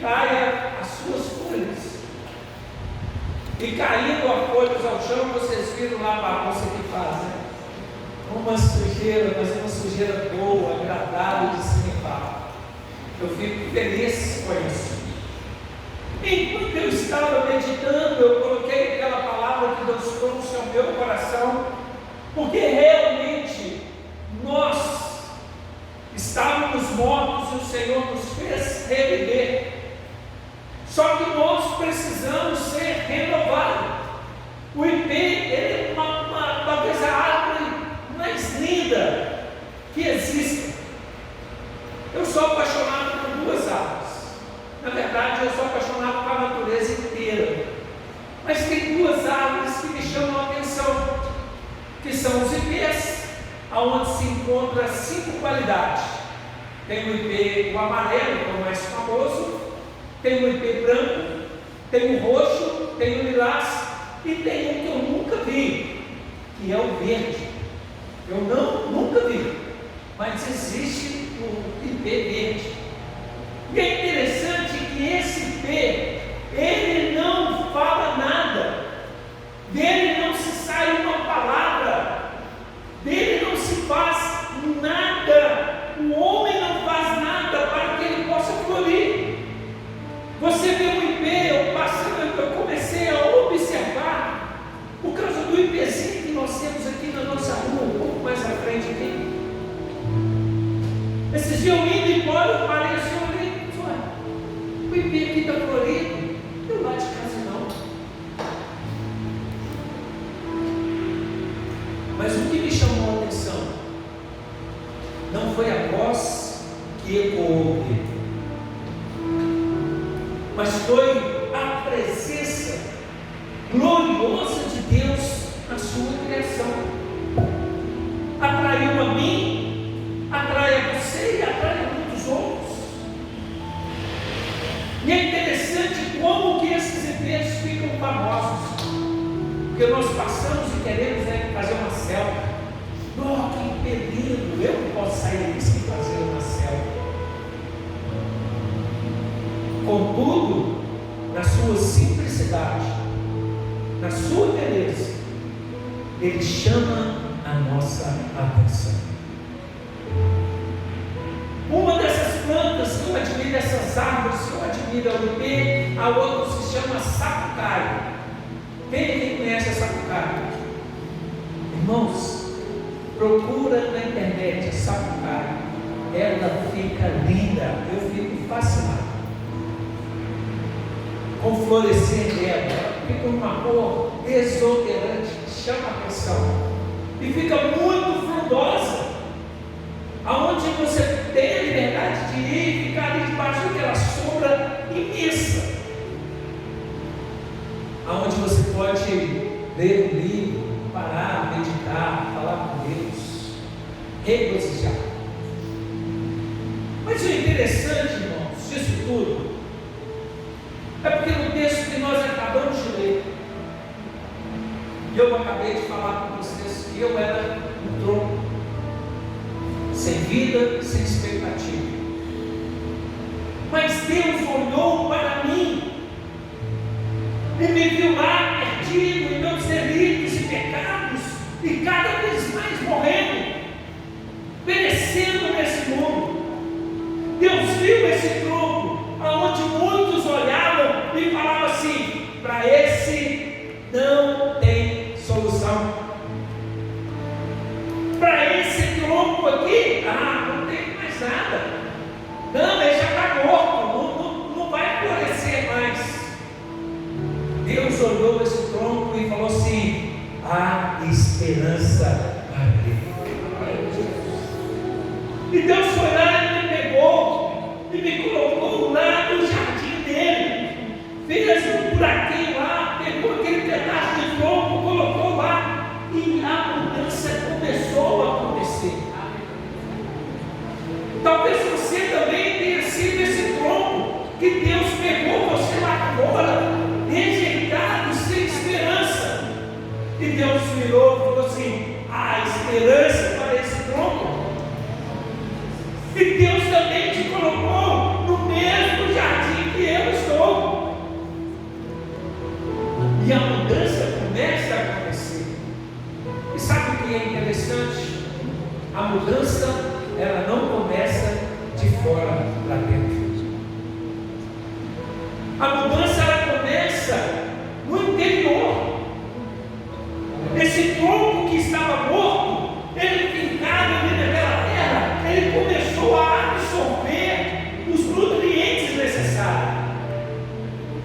caia as suas folhas. E caindo as folhas ao chão, vocês viram lá a bagunça que fazem. Uma sujeira, mas uma sujeira boa, agradável de se limpar. Eu fico feliz com isso. Enquanto eu estava meditando, eu coloquei aquela palavra que Deus trouxe ao meu coração, porque realmente nós estávamos mortos e o Senhor nos fez reviver. Só que nós precisamos ser renovados. O IP é talvez a árvore mais linda que existe. Eu sou apaixonado por duas árvores. Na verdade, eu sou apaixonado por a natureza inteira. Mas tem duas árvores que me chamam a atenção, que são os ipês, onde se encontra 5 qualidades. Tem o ipê, o amarelo, que é o mais famoso, tem o ipê branco, tem o roxo, tem o lilás, e tem um que eu nunca vi, que é o verde. Eu nunca vi, mas existe o ipê verde. E é interessante que esse ipê, ele não fala nada, dele não se sai uma palavra, dele não se faz nada, o homem não faz nada para que ele possa florir. Você vê um ipê, eu comecei a observar, por causa do ipêzinho que nós temos aqui na nossa rua, um pouco mais à frente aqui. Esses dias eu indo embora, eu parei assim, o ipê aqui está florido, eu lá de casa não. Mas o que me chamou a atenção não foi a voz que ecoou dele, mas foi a presença gloriosa de Deus na sua criação. Atraiu a mim, atrai a você e atrai a muitos outros. E é interessante como que esses ipês ficam famosos, porque nós passamos e queremos fazer uma selfie. Oh, que ipê lindo! Eu não posso sair daqui sem fazer uma selfie. Contudo, na sua simplicidade, na sua beleza, ele chama a nossa atenção. Uma dessas plantas que eu admiro, essas árvores que eu admiro é o ipê, a outra se chama sapucaia. Quem conhece a sapucaia? Irmãos, procura na internet a sapucaia, ela fica linda, eu fico fascinado com o florescer dela, fica uma cor exuberante, chama a atenção e fica muito frondosa, aonde você tem a liberdade de ir e ficar ali debaixo daquela sombra imensa, aonde você pode ler um livro, parar, meditar, falar com Deus, regozijar. Mas o interessante, irmãos, disso tudo é porque no texto que nós acabamos de ler, eu acabei de falar com vocês que eu era um tronco sem vida, sem expectativa. Mas Deus olhou para mim e me viu lá perdido em meus delitos e pecados, e cada vez mais morrendo, perecendo nesse mundo. Deus viu esse tronco, aonde muitos olhavam e falavam assim: para esse não tem solução. Para esse tronco aqui, não tem mais nada. Não, ele já está morto, não vai florescer mais. Deus olhou esse tronco e falou assim: há esperança para ele. E Deus foi lá e me pegou e me colocou lá no jardim dele, fez um buraquinho lá, pegou aquele pedaço de tronco, colocou lá, e a mudança começou a acontecer. Talvez você também tenha sido esse tronco que Deus pegou você lá fora, rejeitado, sem esperança, e Deus virou e falou assim: há esperança para esse tronco. E Deus também te colocou no mesmo jardim que eu A mudança ela começa no interior. Esse tronco que estava morto, ele fincado ali naquela terra, ele começou a absorver os nutrientes necessários.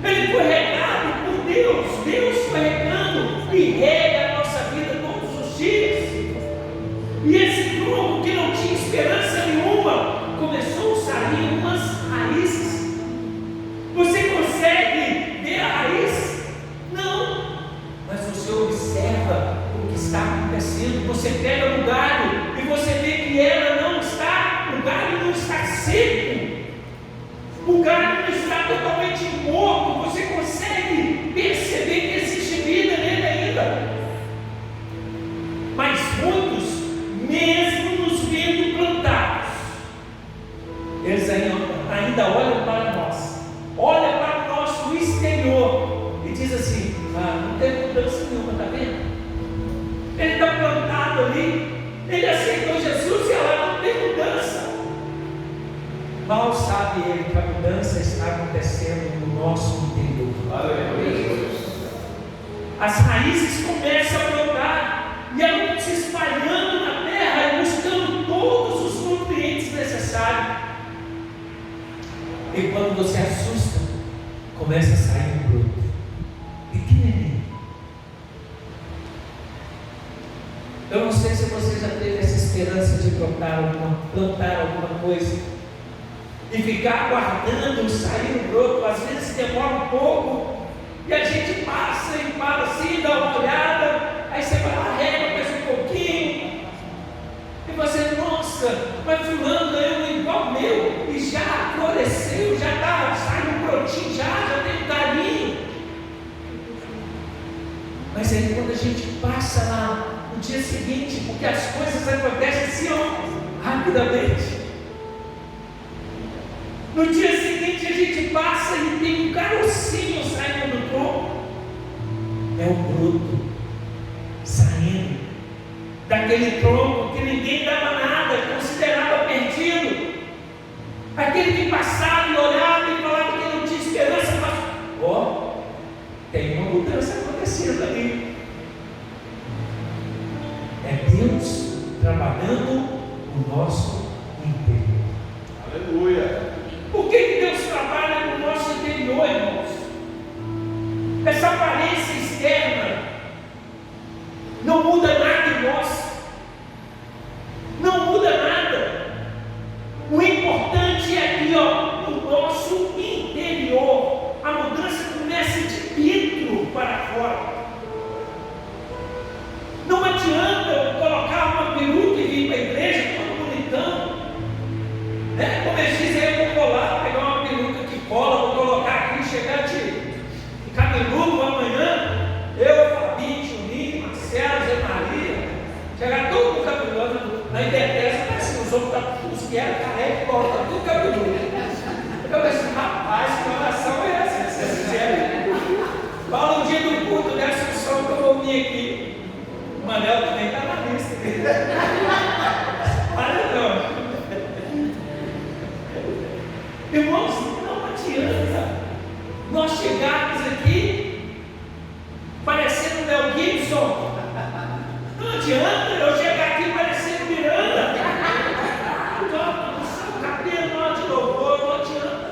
Ele foi regado por Deus. Deus foi regando e rega a nossa vida todos os dias. E esse tronco que não tinha esperança nenhuma, começou a sair umas raízes. Você consegue ver a raiz? Não. Mas você observa o que está acontecendo. Você pega no galho e você vê que ela não está, o galho não está seco. O galho não está totalmente morto. Você consegue perceber que existe vida nele ainda. Mas muitos, mesmo nos vendo plantados, eles ainda olham para nós, olham para o nosso exterior e diz assim: não tem mudança nenhuma, está vendo? Ele está plantado ali, ele aceitou Jesus e ela não tem mudança. Mal sabe ele que a mudança está acontecendo no nosso interior. Aleluia. As raízes começam a brotar e elas vão se espalhando na terra e buscando todos os nutrientes necessários. E quando você assusta, começa a sair um broto pequenininho. Eu não sei se você já teve essa esperança de plantar alguma coisa e ficar aguardando sair um broto. Às vezes demora um pouco e a gente passa e para assim, dá uma olhada, aí você vai lá, rega mais um pouquinho e você, nossa, mas fulano ganhou igual meu e já floresceu, já está saindo um brotinho, já tem um galinho. Mas aí quando a gente passa lá no dia seguinte, porque as coisas acontecem assim, rapidamente, no dia seguinte a gente passa e tem um carocinho saindo do tronco. É o broto saindo daquele tronco que ninguém dava nada, considerava perdido. Aquele que passava e olhava e falava que não tinha esperança, mas tem uma mudança acontecendo ali. É Deus trabalhando no nosso interior. Aleluia. Por que Deus trabalha no nosso interior, irmãos? Essa aparência externa não muda nada em nós. Não muda nada. O importante é aqui, o nosso interior. A mudança começa de dentro para fora. Não adianta eu colocar uma peruca e vir para a igreja todo bonitão. Como eles dizem, eu vou colar, pegar uma peruca que cola, vou colocar aqui, chegar de cabeludo amanhã, eu, Fabinho, Juninho, Marcelo, Zé Maria, chegar todo mundo cabeludo, na Indetesa, parece que os outros os que eram careca e coloca tudo cabeludo. Eu pensei, rapaz, que oração é essa que vocês fizeram? Fala um dia do culto da Assunção que eu vou vir aqui. O Manel também está na lista. Olha não. Irmãos, não adianta nós chegarmos aqui parecendo Mel Gibson. Não adianta eu chegar aqui parecendo Miranda. O cabelo não de louvor, não adianta.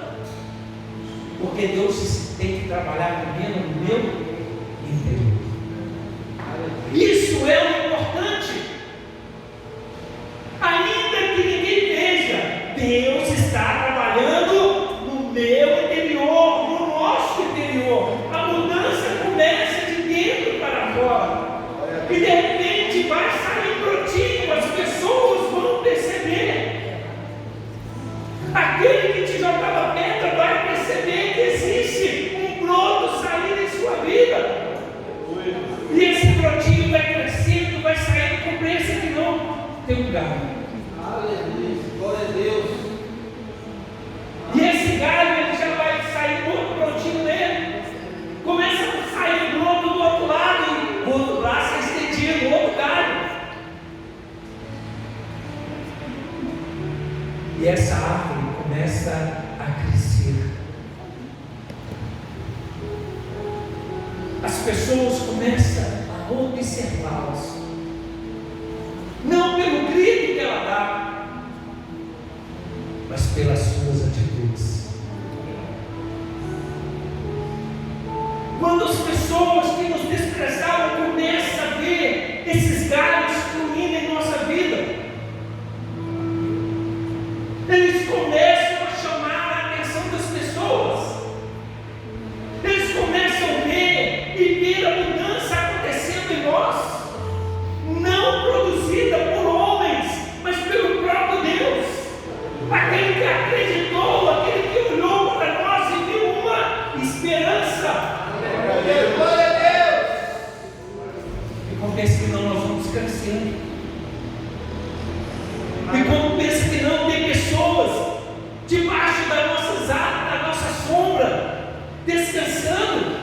Porque Deus tem que trabalhar primeiro no meu interior. Isso é o importante. Ainda que ninguém veja, Deus está trabalhando no meu interior, no nosso interior. A mudança começa de dentro para fora. E de repente vai sair brotinho, as pessoas vão perceber. Aquele que te jogava pedra vai perceber que existe um broto saindo em sua vida. as pessoas começam a observá-las, não pelo grito que ela dá, mas pelas suas atitudes. Quando as pessoas que nos desprezavam começam a ver esses galhos fluindo em nossa vida, eles começam a chamar a atenção das pessoas, eles começam a ver e ver a mudança acontecendo em nós, não produzida por homens, mas pelo próprio Deus, aquele que acreditou, aquele que olhou para nós e viu uma esperança. Glória a Deus! E como pensa que não, nós vamos crescendo. E como pensa que não, tem pessoas debaixo das nossas asas, da nossa sombra, descansando.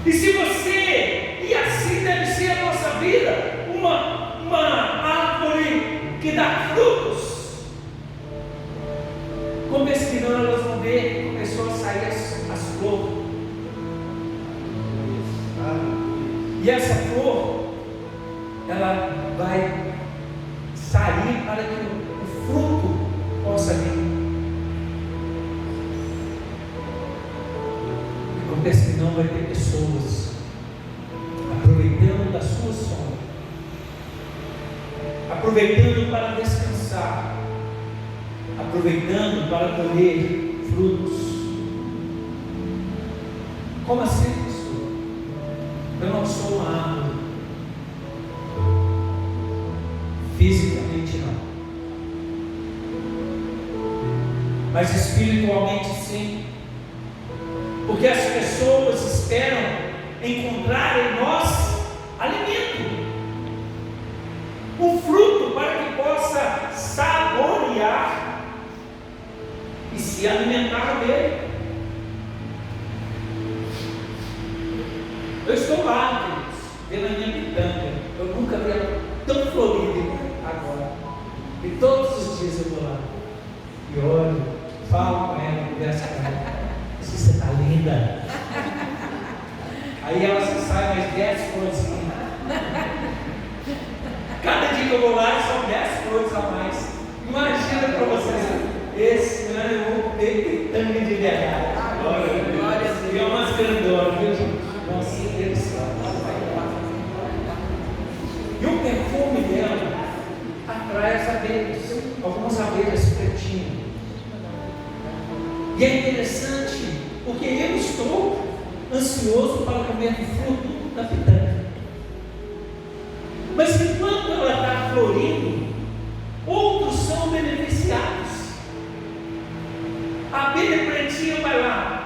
E se você, e assim deve ser a nossa vida, uma árvore que dá frutos, como esse que não, elas vão ver que começou a sair as flores. E essa flor, ela vai sair para que o fruto possa vir. E como esse que não, vai ter pessoas aproveitando da sua sombra, aproveitando para descansar, aproveitando para colher frutos. Como assim, pastor? Eu não sou uma árvore, fisicamente não, mas espiritualmente sim, porque as pessoas esperam encontrar em nós alimento, um fruto para que possa saborear e se alimentar dele. Eu estou lá, queridos, pela minha pitanga. Eu nunca vi ela tão florida agora. E todos os dias eu vou lá e olho, falo com ela, converso com ela. Você está linda. Aí ela só sai mais 10 flores. Cada dia que eu vou lá são 10 flores a mais. Imagina para vocês, esse ano eu vou ter pitanga de verdade. Glória a Deus. E é umas grandonas, viu, gente? Nossa, e o perfume dela atrai as abelhas, algumas abelhas pretinhas. E é interessante, porque eu estou ansioso para comer o fruto da pitanga. Mas enquanto ela está florindo, outros são beneficiados. A abelha pretinha vai lá.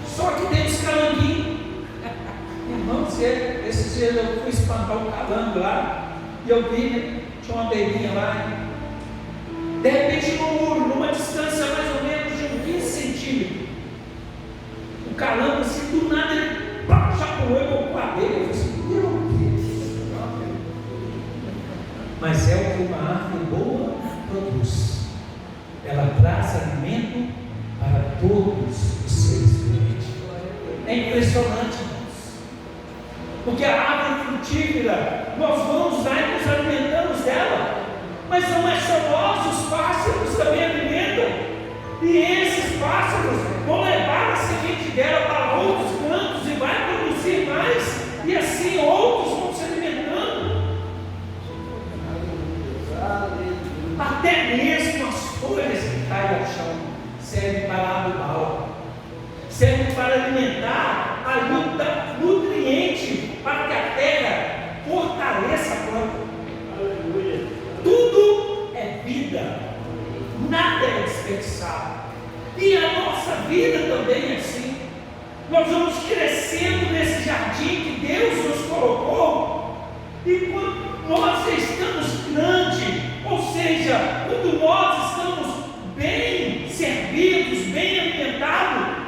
Só que tem os calanguinhos. Irmãos, esses dias eu fui espantar um calango lá, e eu vi, né, tinha uma abelhinha lá. De repente, no muro, numa distância mais ou menos de uns 20 centímetros, o calango, assim, do nada, ele já pulou e colocou a abelha. Eu falei assim, meu Deus. Mas é o que uma árvore boa produz. Ela traz alimento para todos os seres viventes. É impressionante, irmãos. Porque a árvore frutífera, nós vamos lá e nos alimentamos dela. Mas não é só nós, os pássaros também alimentam. E esses pássaros vão levar a semente dela para outros cantos e vai produzir mais. E assim outros vão se alimentando. Até mesmo as folhas que caem ao chão servem para adubar, servem para alimentar a luta nutriente para que a terra fortaleça a planta. Aleluia. Tudo é vida, nada é desperdiçado. E a nossa vida também é assim. Nós vamos crescendo nesse jardim que Deus nos colocou. E quando nós estamos grandes, ou seja, quando nós estamos bem servidos, bem alimentados,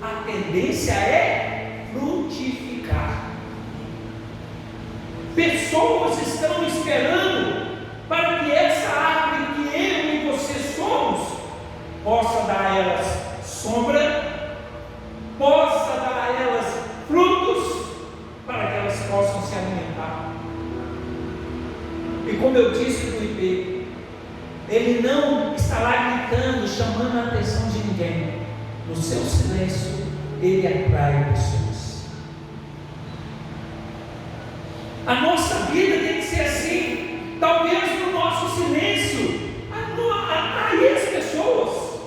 a tendência é frutificar. Pessoas estão esperando para que essa árvore que eu e você somos possa dar a elas ele não está lá gritando, chamando a atenção de ninguém. No seu silêncio, ele atrai pessoas. A nossa vida tem que ser assim. Talvez no nosso silêncio atrair as pessoas.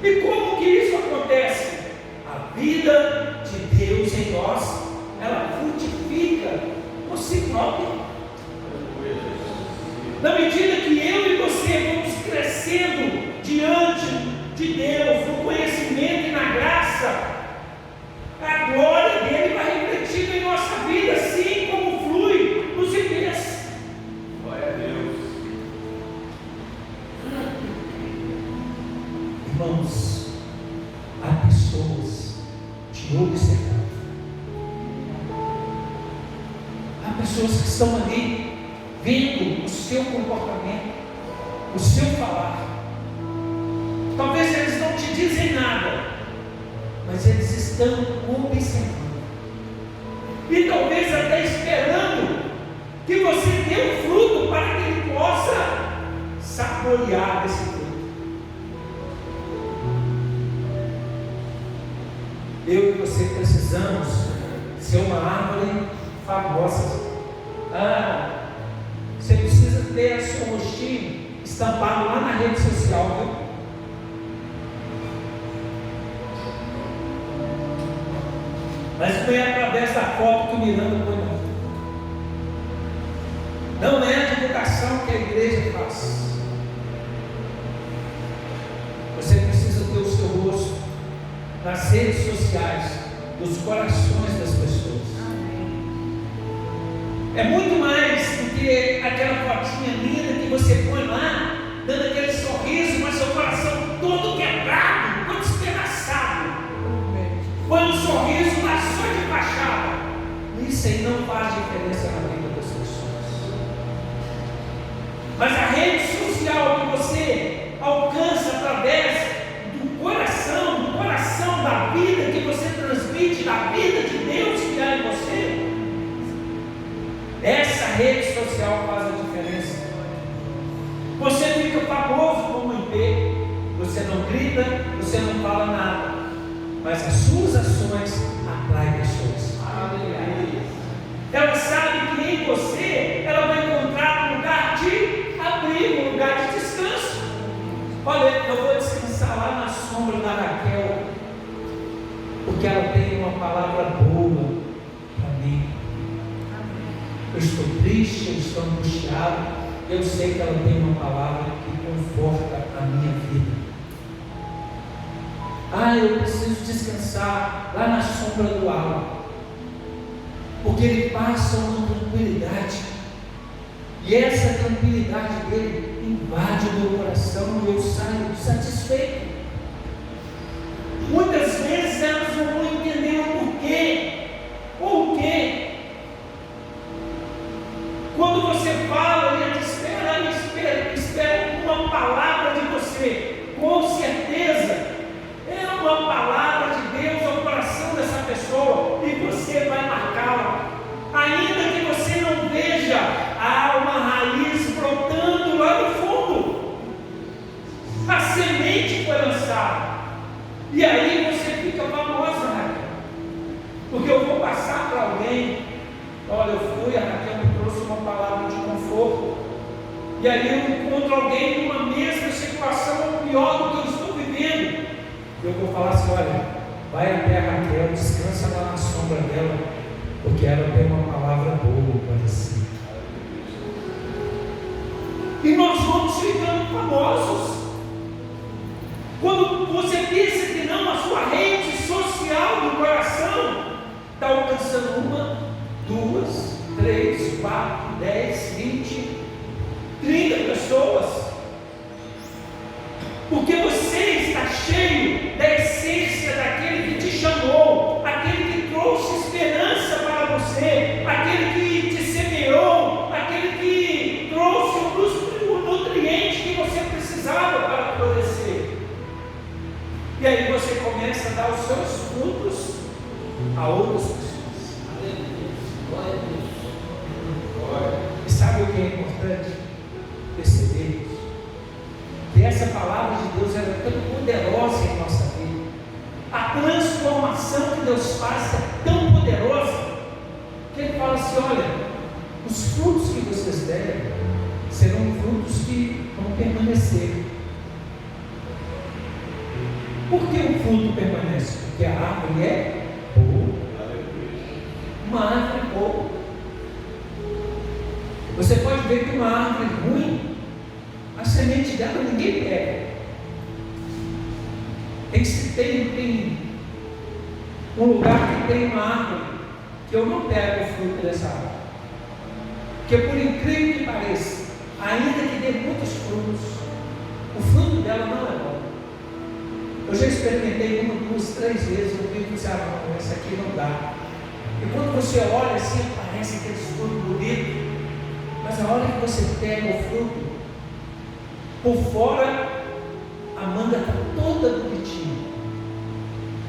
E como que isso acontece? A vida de Deus em nós, ela frutifica por si própria. Na medida que eu e você vamos crescendo diante de Deus, no conhecimento e na graça, a glória dele vai refletindo em nossa vida, assim como flui nos ribeiros. Glória a Deus. Irmãos, há pessoas te observando. Há pessoas que estão ali vendo o seu comportamento, o seu falar. Talvez eles não te dizem nada, mas eles estão observando. E talvez até esperando que você dê um fruto para que ele possa saborear desse fruto. Eu e você precisamos ser uma árvore famosa. Você precisa ter seu rostinho estampado lá na rede social, viu? Mas não é através da foto que o Miranda põe, não. Não é a divulgação que a igreja faz. Você precisa ter o seu rosto nas redes sociais, nos corações das pessoas. É muito mais do que aquela fotinha linda que você põe lá, dando aquele sorriso, mas seu coração todo quebrado, todo despedaçado. Põe um sorriso lá só de fachada. Isso aí não faz diferença na vida das pessoas. Mas a rede social que você alcança através do coração da vida que você transmite, da vida de Deus que há em você, essa rede social faz a diferença. Você fica famoso como um IP, você não grita, você não fala nada, mas as suas ações atraem pessoas. Ela sabe que em você ela vai encontrar um lugar de abrigo, um lugar de descanso. Olha, eu vou descansar lá na sombra da Raquel, porque ela tem uma palavra boa para mim. Eu estou triste, eu estou angustiado, eu sei que ela tem uma palavra que conforta a minha vida. Eu preciso descansar lá na sombra do alto, porque ele passa uma tranquilidade, e essa tranquilidade dele invade o meu coração e eu saio satisfeito. Muitas vezes elas não vão entender o porquê, ou o quê. Quando você fala, ele espera uma palavra de você, com certeza é uma palavra de Deus ao coração dessa pessoa, e você vai marcá-la. Ainda que você não veja, há uma raiz brotando lá no fundo. A semente foi lançada, e aí você fica famosa, Raquel, porque eu vou passar para alguém. Olha, eu fui, a Raquel me trouxe uma palavra de conforto, e aí eu encontro alguém numa mesma situação ou pior do que eu estou vivendo. Eu vou falar assim: olha, vai até a Raquel, descansa lá na sombra dela, porque ela tem uma palavra boa para si. E nós vamos ficando famosos. Quando você pensa que não, a sua rede social do coração está alcançando 1, 2, 3, 4, 10, 20, 30 pessoas. Porque você está cheio da essência daquele que te chamou, aquele que trouxe esperança para você, aquele que te semeou, aquele que trouxe o nutriente que você precisava para florescer. E aí você começa a dar os seus frutos a outras pessoas. Glória a Deus. E sabe o que é importante? Perceber dessa palavra de Deus ela é tão poderosa em nossa vida. A transformação que Deus faz é tão poderosa que Ele fala assim: olha, os frutos que vocês derem serão frutos que vão permanecer. Por que o fruto permanece? Porque a árvore é boa. Uma árvore boa. Você pode ver que uma árvore ruim, a semente dela ninguém pega. Tem um lugar que tem uma árvore que eu não pego o fruto dessa árvore. Porque por incrível que pareça, ainda que dê muitos frutos, o fruto dela não é bom. Eu já experimentei 1, 2, 3 vezes, eu digo, não, essa aqui não dá. E quando você olha assim, parece aquele fruto bonito, mas a hora que você pega o fruto, por fora a manga está toda bonitinha,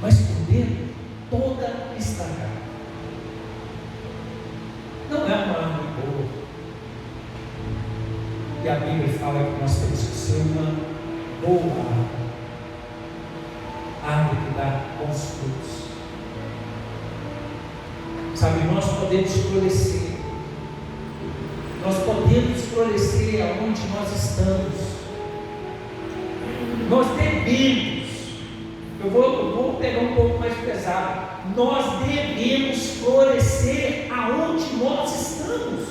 mas por dentro toda estragada. Não é uma árvore boa. E a Bíblia fala que nós temos que ser uma boa árvore. Árvore que dá bons frutos. Sabe, nós podemos florescer. Nós podemos florescer aonde nós estamos. Nós devemos. Eu vou pegar um pouco mais pesado. Nós devemos florescer aonde nós estamos.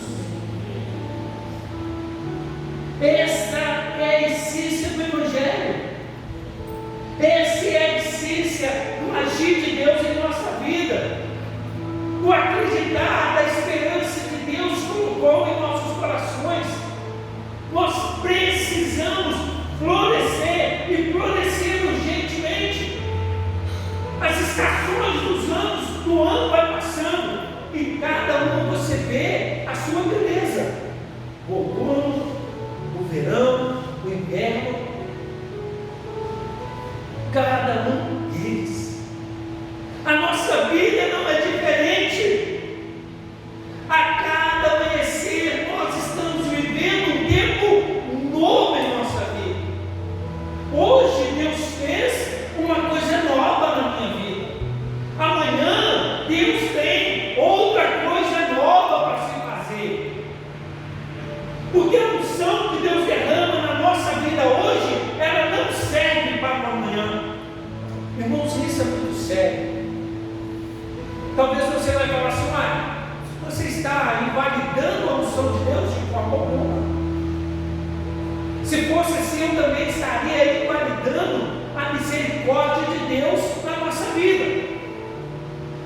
Essa é a essência do Evangelho. Essa é a essência do agir de Deus em nossa vida, do acreditar da esperança que Deus colocou em nossos corações. Nós precisamos florescer e florescer urgentemente. As estações do ano vai passando e cada um você vê a sua beleza. O outono, o verão, o inverno. Cada um deles. A nossa vida não é diferente. A cada amanhecer nós estamos vivendo um tempo novo em nossa vida. Hoje Deus fez uma coisa nova na minha vida. Amanhã Deus tem outra coisa nova para se fazer. Porque a unção que Deus derrama na nossa vida hoje, ela não serve para amanhã. Irmãos, isso é muito sério. Talvez você vai falar assim: você está invalidando a unção de Deus de forma alguma. Se fosse assim, eu também estaria invalidando a misericórdia de Deus na nossa vida.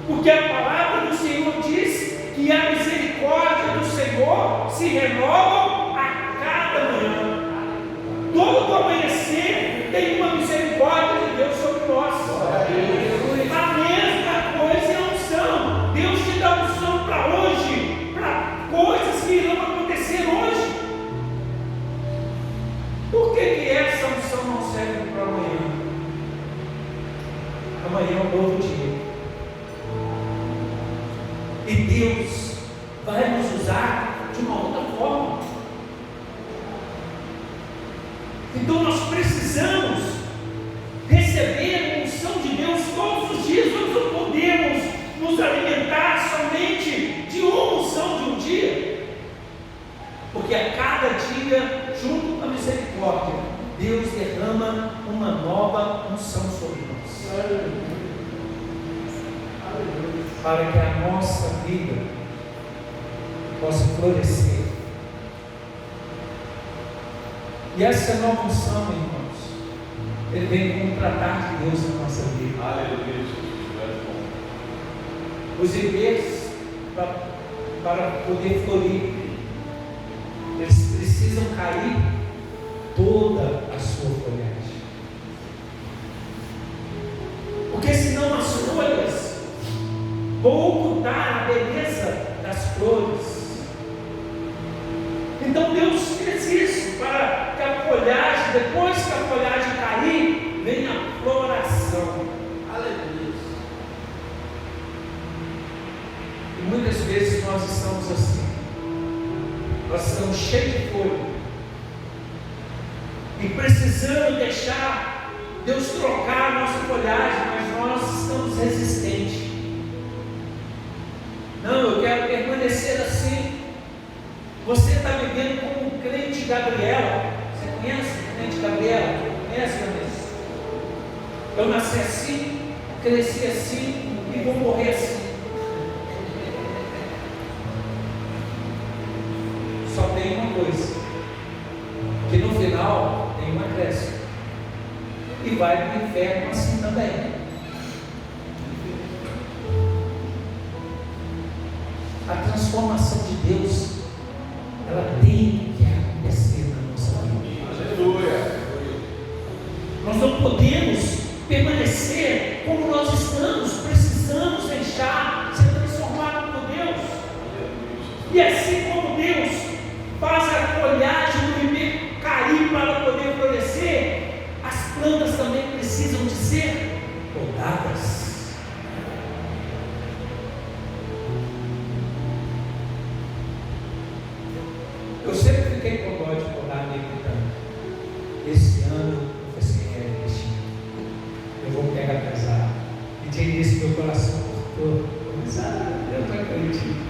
Porque a palavra do Senhor diz que a misericórdia do Senhor se renova a cada manhã. Todo amanhecer tem uma misericórdia de Deus sobre nós. A mesma coisa é a unção. Deus te dá unção para hoje, para coisas que irão acontecer hoje. Por que essa unção não serve para amanhã? Amanhã é um novo dia. E Deus vai nos usar de uma outra forma. Então nós precisamos receber a unção de Deus todos os dias. Nós não podemos nos alimentar somente de uma unção de um dia, porque a cada dia, junto com a misericórdia, Deus derrama uma nova unção sobre nós. Para que a nossa vida possa florescer. E essa nova unção, irmãos, ele vem com o tratar de Deus na nossa vida. Aleluia. Os ribeiros, para poder florir, eles precisam cair toda a sua folhagem. Porque senão as folhas vão ocultar a beleza das flores. Então Deus fez isso para que a folhagem, depois que a folhagem cair, venha a floração. Aleluia. E muitas vezes nós estamos assim. Nós estamos cheios de folha. e precisando deixar Deus trocar a nossa folhagem, mas nós estamos resistentes. Não, eu quero permanecer assim. Você está vivendo como um crente Gabriela. Você conhece o crente Gabriela? Conhece, Vanessa? Eu nasci assim, cresci assim e vou morrer assim. Só tem uma coisa, que no final tem uma cresce e vai para o inferno assim também. A transformação de Deus, ela tem que acontecer na nossa vida. Aleluia. Nós não podemos permanecer como nós estamos, precisamos deixar ser transformado por Deus. E assim como Deus faz a folhagem do primeiro cair para poder florescer, as plantas também precisam de ser podadas. Eu sempre fiquei com dó de podar minha vida. Esse ano eu falei assim, Cristina, eu vou pegar pesado. E tinha isso no meu coração, mas eu estou acreditando.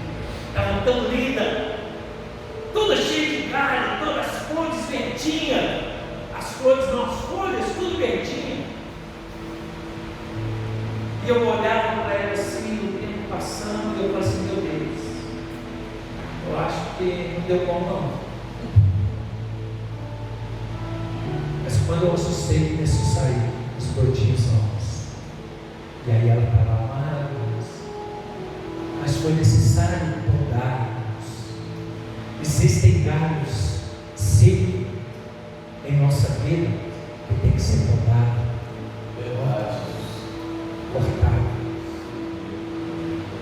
Estava tão linda, toda cheia de galho, todas as flores verdinhas, as flores não, as folhas, tudo verdinho. E eu olhava para ela assim, o tempo passando, e eu falei assim, meu Deus, eu acho que não deu bom não. Mas quando eu assustei, começou a sair os brotinhos novos. E aí ela estava maravilhosa. Mas foi necessário podar. Existem galhos secos em nossa vida que tem que ser podado, cortado.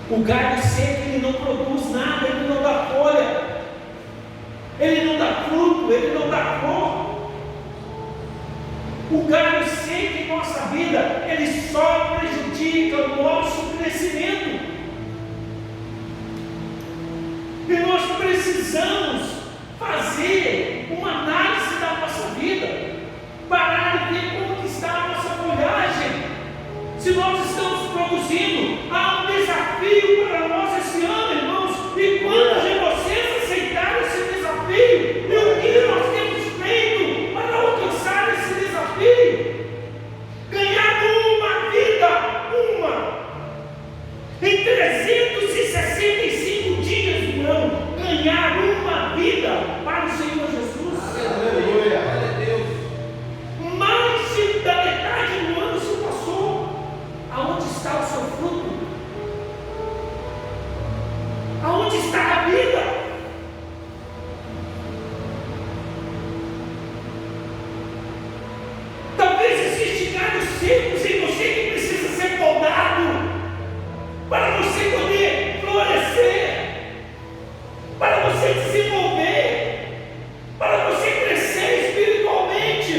O galho seco, ele não produz nada, ele não dá folha, ele não dá fruto, ele não dá cor. O galho seco em nossa vida, ele só prejudica o nosso crescimento. E nós precisamos fazer uma análise da nossa vida, parar e ver como está a nossa folhagem. Se nós estamos produzindo, há um desafio para nós esse ano, irmãos. E quantos de vocês aceitaram esse desafio? E o que nós temos feito para alcançar esse desafio? Ganhar uma vida, em 365 dias do ano, ganhar uma vida para o Senhor Jesus. Aleluia. Glória a Deus. Mais da metade do ano se passou. Aonde está o seu fruto? Aonde está a vida? Talvez existam galhos secos em você que precisa ser podado para você poder florescer, para você desenvolver, para você crescer espiritualmente.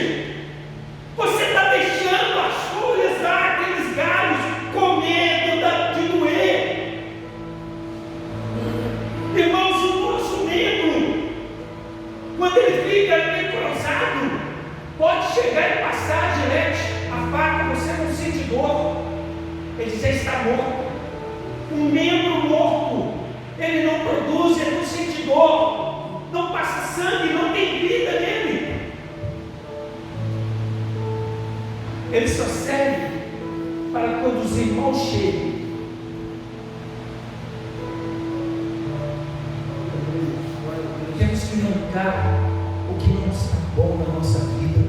Você está deixando as folhas lá, aqueles galhos, com medo de doer. Irmãos, o nosso membro, quando ele fica necrosado, pode chegar e passar direto a faca, você não sente dor, ele já está morto. Um membro morto, ele não produz, ele não sente dor, não passa sangue, não tem vida nele. Ele só serve para produzir mau cheiro. Temos que arrancar o que não está bom na nossa vida,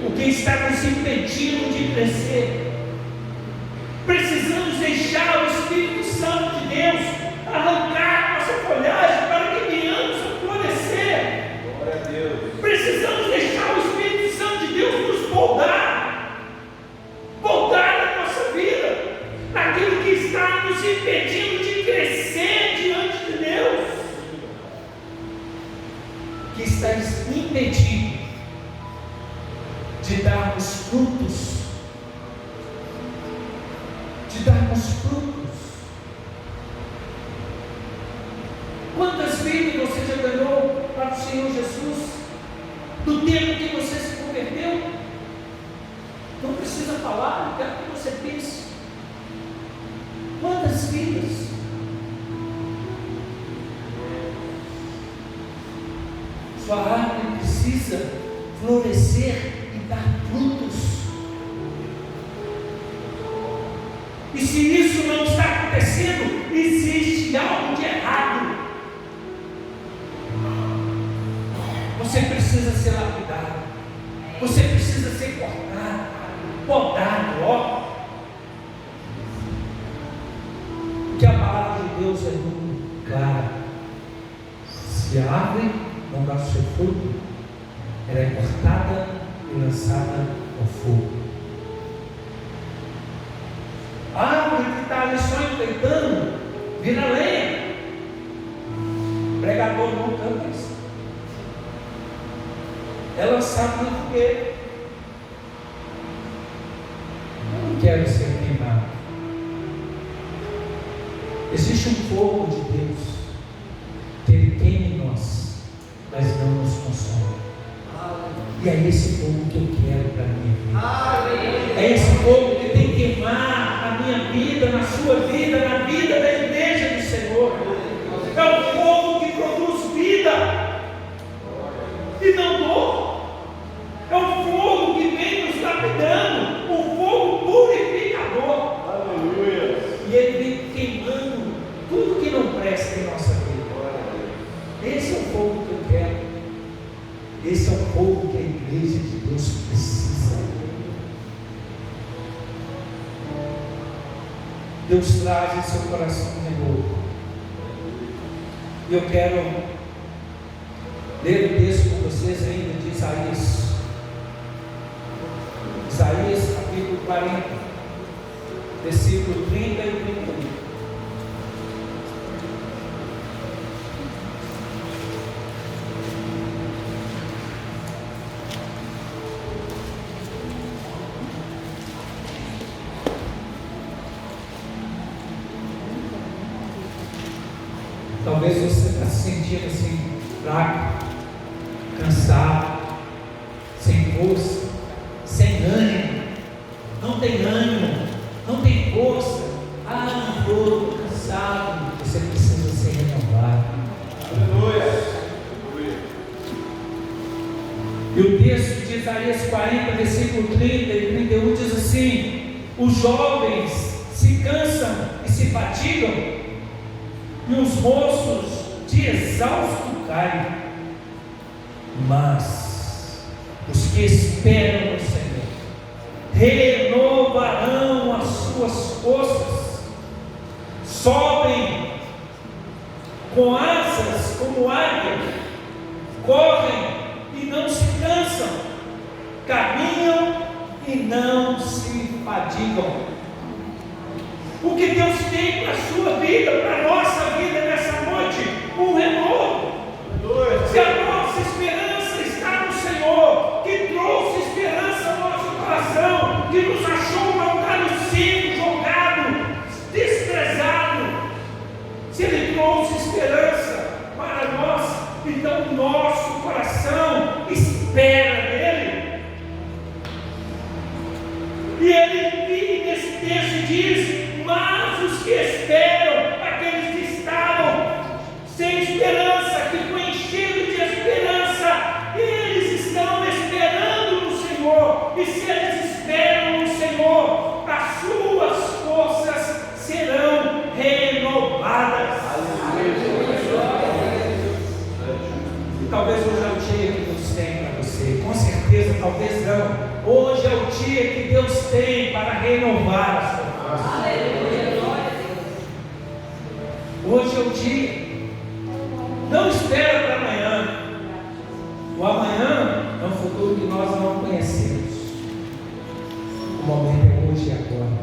o que está nos impedindo de crescer. Precisamos deixar o Espírito Santo de Deus arrancar nossa folhagem para que venhamos a florescer. Glória a Deus. Precisamos deixar o Espírito Santo de Deus nos podar na nossa vida, naquilo que está nos impedindo de crescer diante de Deus, que está impedindo de darmos frutos. Quantas vidas você já ganhou para o Senhor Jesus? Do tempo que você palavra, eu quero que você pense. Quantas vidas? Sua árvore precisa florescer e dar frutos. E se isso não está acontecendo, existe algo de errado. Você precisa ser lapidado. Você precisa ser cortado, podado, ó. Porque a palavra de Deus é muito clara. Se a árvore não dá o seu fruto, ela é cortada e lançada ao fogo. A árvore que está ali só enfeitando, vira lenha. O pregador não canta isso. É lançado na fogueira. Eu não quero ser queimado. Existe um fogo de Deus que Ele queima em nós, mas não nos consome. E é esse fogo que eu quero para a minha vida. É esse fogo que tem que queimar a minha vida, na sua vida, na vida da igreja do Senhor. É um fogo que produz vida e não dor. É um fogo que vem nos lapidando, um fogo purificador. Aleluia. E ele vem queimando tudo que não presta em nossa vida. Esse é o fogo que eu quero. Esse é o fogo que a igreja de Deus precisa. Deus traz em seu coração de novo. E eu quero ler o texto com vocês ainda de Isaías. Isaías capítulo 40, versículo 30 e 31. Talvez você está se sentindo assim, fraco, cansado, sem força, sem ânimo, não tem ânimo, não tem força. Não estou cansado. Você precisa ser renovado. Aleluia. E o texto de Isaías 40, versículo 30 e 31 diz assim: os jovens se cansam e se fatigam, e os moços de exausto caem, mas os que esperam no Senhor renovarão as suas forças, sobem com asas como águia, correm e não se cansam, caminham e não se fadigam. O que Deus tem para a sua vida, para a nossa vida nessa noite? Um renovo. Se a nossa esperança está no Senhor, que trouxe esperança ao nosso coração, que nos achou um lugar seco, jogado, desprezado, se Ele trouxe esperança para nós, então o nosso coração espera nele. E Ele nesse texto diz: mas os que esperam, aqueles que estavam sem esperança, que foi enchido de esperança, eles estão esperando no Senhor. E se eles esperam no Senhor, as suas forças serão renovadas. Talvez hoje é o dia que Deus tem para você, com certeza, talvez não. Hoje é o dia que Deus tem para renovar a sua força. Hoje é o dia. Não espera para amanhã. O amanhã é um futuro que nós não conhecemos. O momento é hoje e agora.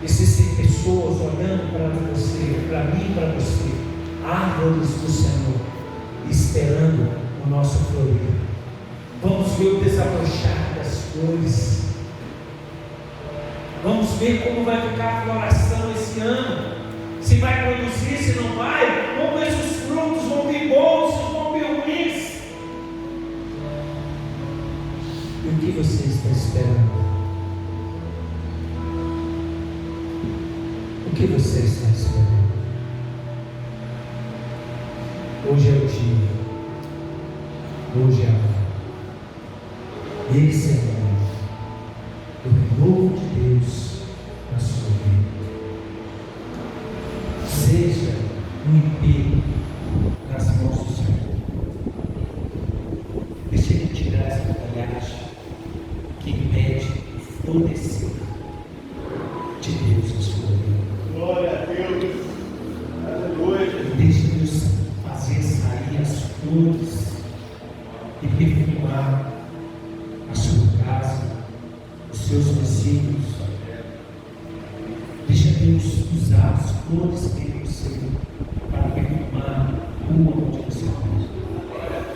Existem pessoas olhando para você, para mim e para você, árvores do Senhor, esperando o nosso florir. Vamos ver o desabrochar das flores. Vamos ver como vai ficar a floração esse ano. Se vai produzir, se não vai. Vamos ver se os frutos vão vir bons, se vão vir ruins. E o que você está esperando? que você está esperando? Hoje é o dia. Hoje é a hora. Esse é o momento do renovo de Deus na sua vida. Seja um IP nas mãos do Senhor. Deixa Ele tirar essa bagagem que impede o florescer de Deus na sua vida. Glória a Deus. Aleluia. Deixa Deus fazer sair as flores e perfumar a sua casa, os seus vizinhos. Deixa Deus usar as flores que Ele